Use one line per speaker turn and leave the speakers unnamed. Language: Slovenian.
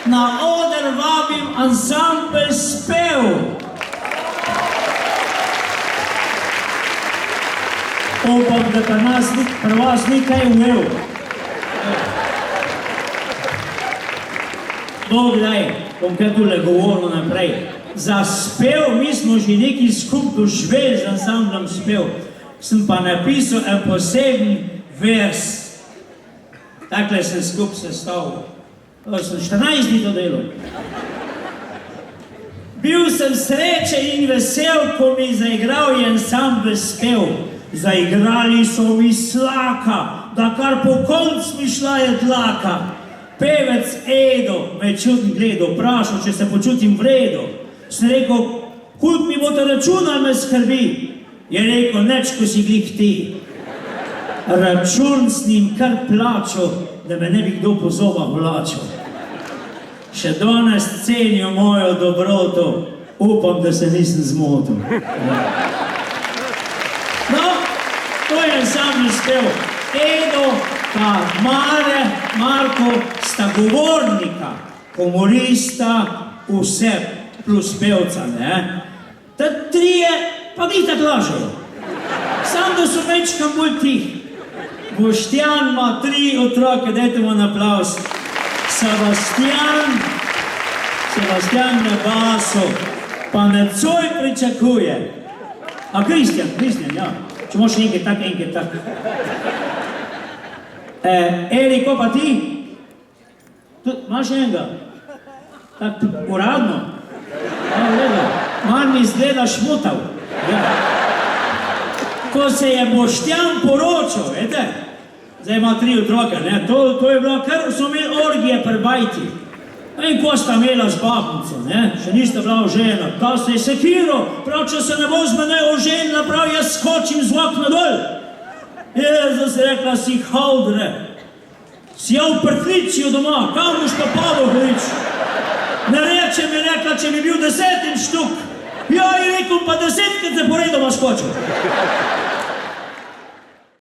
na oder vabim ansambel Spev. Upam, da pri vas ni kaj umel. Bog daj, bom kaj tule govoril naprej. Za spev, mi smo že nekaj skup doživeli z ansamblom Spev. Sem pa napisal en poseben vers. Takle sem skup sestavil. To sem 14 dni to delal. Bil sem srečen in vesel, ko mi zaigral je ansambl Spev. Zaigrali so mi slaka, da kar po konc mi šla je dlaka. Pevec Edo me je čudno gledal, vprašal, če se počutim v redu. Sem rekel, koliko mi bo ta računa me skrbi? Je rekel, neč, ko si glih ti. Račun s njim kar plačal, da me ne bi kdo po zobah vlačal. Še danes cenijo mojo dobroto, upam, da se nisem zmotil. No, to je ansambl Spev. Edo pa Marko sta govornika, humorista, vse plus pevca, ne? Ta trije pa ni tako lažejo. Sam da so večkam bolj tih. Boštjan ima 3 otroke, dajte mu en aplavz. Sebastian na basu, pa nocoj pričakuje. A Kristjan, ja. Če moš enkrat tak. Eli, ko pa ti? Imaš enega? Tak uradno? Manj mi izgleda šmutav. Ko se je Boštjan poročal, vete? Zdaj ima 3 otroke, ne? To je bilo, kar so imeli orgije pri bajti. In ko sta imela z babnico, ne? Še nista bila ožena. Da se je sekiro, prav, če se ne bo z mene oženila, prav, jaz skočim z okna dol. Zdaj se rekla, si haudre. Si ja v prtlicijo doma, kam boš pa padel hlič? Ne reče mi rekla, če bi bil 10. štuk. Ja, je rekel, pa 10-krat zaporedoma skočil.